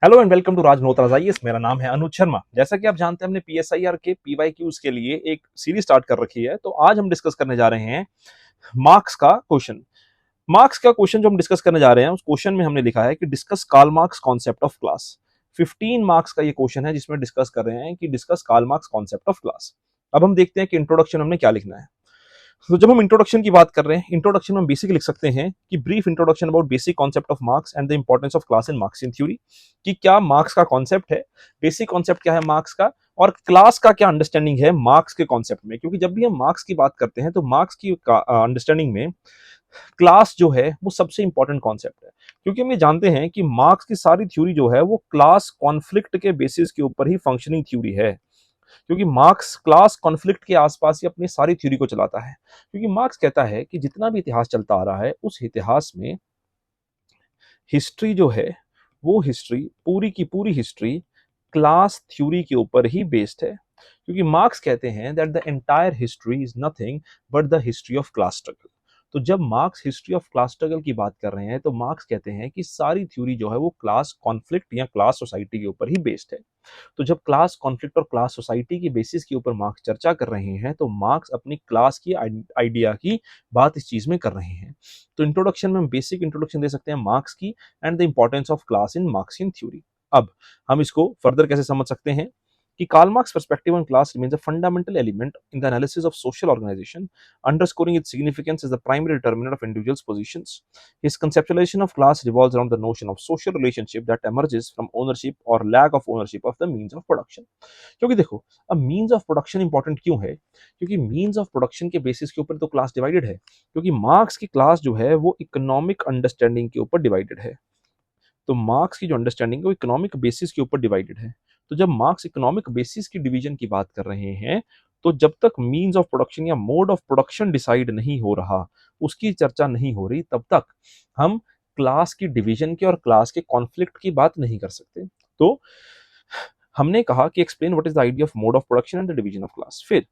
Hello and welcome to Raj Malhotra's IAS. मेरा नाम है अनुज शर्मा। जैसा कि आप जानते हैं, हमने पीएसआईआर के पीवाईक्यूज के लिए एक सीरीज स्टार्ट कर रखी है। तो आज हम डिस्कस करने जा रहे हैं मार्क्स का क्वेश्चन। मार्क्स का क्वेश्चन जो हम डिस्कस करने जा रहे हैं, उस क्वेश्चन में हमने लिखा है कि discuss Karl Marx concept of class. 15 marks का ये क्वेश्चन है जिसमें डिस्कस कर रहे हैं कि discuss Karl Marx concept of class. अब हम देखते हैं कि इंट्रोडक्शन हमने क्या लिखना है। तो जब हम इंट्रोडक्शन की बात कर रहे हैं, इंट्रोडक्शन में हम बेसिक लिख सकते हैं कि brief introduction about basic concept of marks and the importance of class in Marxian theory. कि क्या मार्क्स का कॉन्सेप्ट है, बेसिक कॉन्सेप्ट क्या है मार्क्स का, और क्लास का क्या अंडरस्टैंडिंग है मार्क्स के कॉन्सेप्ट में। क्योंकि जब भी हम मार्क्स की बात करते हैं तो मार्क्स की अंडरस्टैंडिंग में क्लास जो है वो सबसे इंपॉर्टेंट कॉन्सेप्ट है। क्योंकि हम ये जानते हैं कि मार्क्स की सारी थ्योरी जो है वो क्लास कॉन्फ्लिक्ट के बेसिस के ऊपर ही फंक्शनिंग थ्योरी है। क्योंकि मार्क्स क्लास कॉन्फ्लिक्ट के आसपास ही अपनी सारी थ्योरी को चलाता है। क्योंकि मार्क्स कहता है कि जितना भी इतिहास चलता आ रहा है, उस इतिहास में हिस्ट्री जो है, वो हिस्ट्री पूरी की पूरी हिस्ट्री क्लास थ्योरी के ऊपर ही बेस्ड है। क्योंकि मार्क्स कहते हैं that the entire history is nothing but the history of class struggle. तो जब marks history of class struggle की बात कर रहे हैं, तो मार्क्स कहते हैं कि सारी थ्योरी जो है वो क्लास कॉन्फ्लिक्ट या क्लास सोसाइटी के ऊपर ही बेस्ड है। तो जब क्लास कॉन्फ्लिक्ट और क्लास सोसाइटी की बेसिस के ऊपर मार्क्स चर्चा कर रहे हैं, तो मार्क्स अपनी क्लास की आइडिया की बात इस चीज में कर रहे हैं। तो इंट्रोडक्शन में हम बेसिक इंट्रोडक्शन दे सकते हैं मार्क्स की and the importance of class in Marxian theory. अब हम इसको फर्दर कैसे समझ सकते हैं कि Karl Marx perspective on class remains a fundamental element in the analysis of social organization, underscoring its significance as the primary determinant of individuals' positions. His conceptualization of class revolves around the notion of social relationship that emerges from ownership or lack of ownership of the means of production. क्योंकि देखो, अब means of production important क्यों है? क्योंकि means of production के basis के ऊपर तो क्लास डिवाइडेड है। क्योंकि मार्क्स की क्लास जो है वो इकोनॉमिक अंडरस्टैंडिंग के ऊपर डिवाइडेड है। तो मार्क्स की जो अंडरस्टैंडिंग है वो इकोनॉमिक बेसिस के ऊपर डिवाइडेड है। तो जब मार्क्स इकोनॉमिक बेसिस की डिवीजन की बात कर रहे हैं, तो जब तक मीन्स ऑफ प्रोडक्शन या मोड ऑफ प्रोडक्शन डिसाइड नहीं हो रहा, उसकी चर्चा नहीं हो रही, तब तक हम क्लास की डिवीजन की और क्लास के कॉन्फ्लिक्ट की बात नहीं कर सकते। तो हमने कहा कि explain what is the idea of mode of production and the division of class. फिर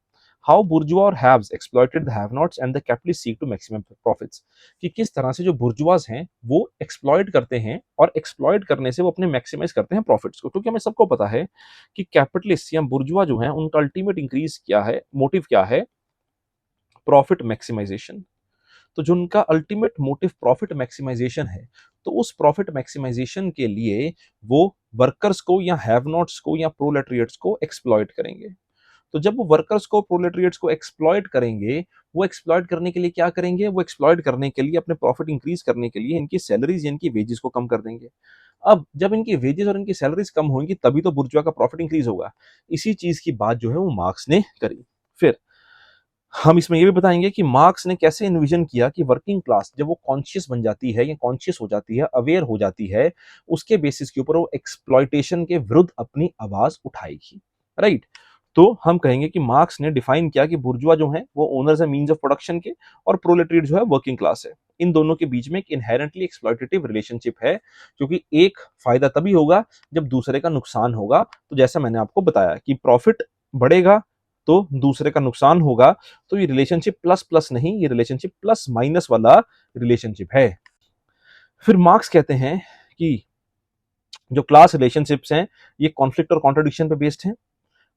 हाउ बुर्जुआ और haves exploited the have nots and the capitalist seek to maximum profits. कि किस तरह से जो बुर्जुआज हैं वो एक्सप्लॉइट करते हैं, और एक्सप्लॉइट करने से वो अपने मैक्सिमाइज करते हैं प्रॉफिट्स को। क्योंकि हमें सबको पता है कि कैपिटलिस्ट या बुर्जुआ जो है, उनका अल्टीमेट इंक्रीज क्या है, मोटिव क्या है? Profit maximisation. तो जो उनका अल्टीमेट मोटिव प्रॉफिट मैक्सिमाइजेशन है, तो उस प्रॉफिट मैक्सिमाइजेशन के लिए वो वर्कर्स को या हैव नॉट्स को या प्रोलेटरिएट्स को एक्सप्लॉइट करेंगे। तो जब वो वर्कर्स को प्रोलेटरिएट्स को एक्सप्लॉइट करेंगे, वो एक्सप्लॉइट करने के लिए क्या करेंगे? वो एक्सप्लॉइट करने के लिए, अपने प्रॉफिट इंक्रीज करने के लिए, इनकी सैलरीज, इनकी वेजेस को कम कर देंगे। अब जब इनकी वेजेस और इनकी सैलरीज कम होंगी, तभी तो बुर्जुआ का प्रॉफिट इंक्रीज होगा। इसी चीज की बात जो है वो मार्क्स ने करी। फिर हम इसमें ये भी बताएंगे कि मार्क्स ने कैसे इन्विजन किया कि वर्किंग क्लास जब वो कॉन्शियस बन जाती है या कॉन्शियस हो जाती है, अवेयर हो जाती है, उसके बेसिस के ऊपर वो एक्सप्लॉइटेशन के विरुद्ध अपनी आवाज उठाएगी। राइट। तो हम कहेंगे कि मार्क्स ने डिफाइन किया कि बुर्जुआ जो है वो ओनर्स है मींस ऑफ प्रोडक्शन के, और प्रोलेटरिएट जो है वर्किंग क्लास है। इन दोनों के बीच में एक इनहेरेंटली एक्सप्लॉइटेटिव रिलेशनशिप है। क्योंकि एक फायदा तभी होगा जब दूसरे का नुकसान होगा। तो जैसा मैंने आपको बताया कि प्रॉफिट बढ़ेगा तो दूसरे का नुकसान होगा। तो ये रिलेशनशिप प्लस प्लस नहीं, ये रिलेशनशिप प्लस माइनस वाला रिलेशनशिप है। फिर मार्क्स कहते हैं कि जो क्लास रिलेशनशिप्स हैं, ये कॉन्फ्लिक्ट और कॉन्ट्रडिक्शन पे बेस्ड हैं।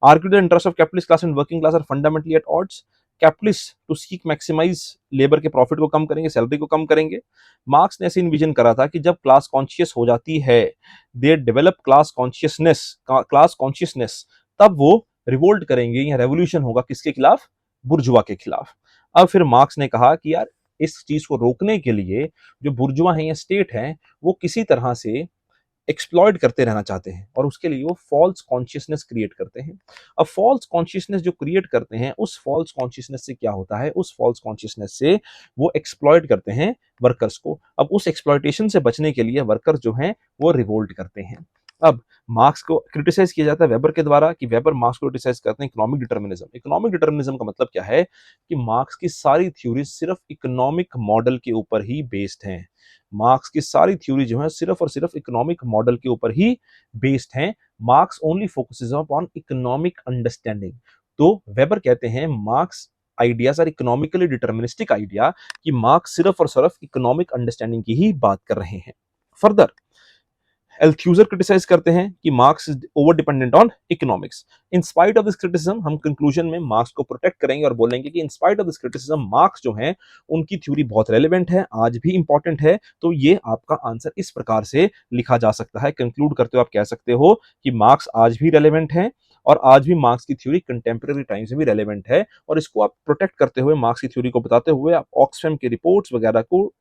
Argue the interest of capitalist class and working class are fundamentally at odds. Capitalist to seek maximise labour के प्रॉफिट को कम करेंगे, सैलरी को कम करेंगे। मार्क्स ने ऐसे इन्विजन करा था कि जब क्लास कॉन्शियस हो जाती है, दे डेवलप क्लास कॉन्शियसनेस, तब वो रिवोल्ट करेंगे या रेवोल्यूशन होगा किसके खिलाफ? बुर्जुआ के खिलाफ। अब फिर मार्क्स ने कहा कि यार, इस चीज को रोकने के लिए जो बुर्जुआ है या स्टेट है, वो किसी तरह से एक्सप्लॉइट करते रहना चाहते हैं, और उसके लिए वो फॉल्स कॉन्शियसनेस क्रिएट करते हैं। अब फॉल्स कॉन्शियसनेस जो क्रिएट करते हैं, उस फॉल्स कॉन्शियसनेस से क्या होता है? उस फॉल्स कॉन्शियसनेस से वो एक्सप्लॉइट करते हैं वर्कर्स को। अब उस एक्सप्लॉइटेशन से बचने के लिए वर्कर्स जो हैं वो रिवोल्ट करते हैं। अब मार्क्स को क्रिटिसाइज किया जाता है वेबर के द्वारा, कि वेबर मार्क्स को क्रिटिसाइज करते हैं इकोनॉमिक डिटर्मिनिज्म। इकोनॉमिक डिटर्मिनिज्म का मतलब क्या है? कि मार्क्स की सारी थ्योरी सिर्फ इकोनॉमिक मॉडल के ऊपर ही बेस्ड हैं। मार्क्स की सारी थ्योरी जो है सिर्फ और सिर्फ इकोनॉमिक मॉडल के ऊपर ही बेस्ड हैं। Marx only focuses on economic understanding. तो वेबर कहते हैं Marx ideas are economically deterministic idea, कि मार्क्स सिर्फ और सिर्फ इकोनॉमिक अंडरस्टैंडिंग की ही बात कर रहे हैं। फर्दर एल्थ्यूजर क्रिटिसाइज करते हैं कि marks is over dependent on economics. In spite of this criticism हम कंक्लूजन में मार्क्स को प्रोटेक्ट करेंगे और बोलेंगे कि in spite of this criticism marks जो हैं उनकी थ्योरी बहुत रेलेवेंट है, आज भी इंपॉर्टेंट है। तो ये आपका आंसर इस प्रकार से लिखा जा सकता है। कंक्लूड करते हुए आप कह सकते हो कि मार्क्स आज भी रेलेवेंट है और आज भी मार्क्स की थ्योरी कंटेम्प्रेरी टाइम्स में भी रेलेवेंट है। और इसको आप प्रोटेक्ट करते हुए, मार्क्स की थ्योरी को बताते हुए, आप ऑक्सफैम की रिपोर्ट्स वगैरह को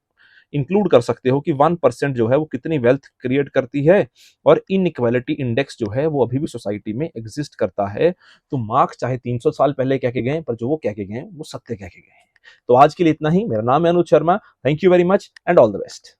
इंक्लूड कर सकते हो कि 1% जो है वो कितनी वेल्थ क्रिएट करती है और इनइक्वालिटी इंडेक्स जो है वो अभी भी सोसाइटी में एग्जिस्ट करता है। तो मार्क्स चाहे 300 साल पहले कह के गए, पर जो वो कह के गए वो सत्य कह के गए हैं। तो आज के लिए इतना ही। मेरा नाम है Anuj Sharma. Thank you very much and all the best.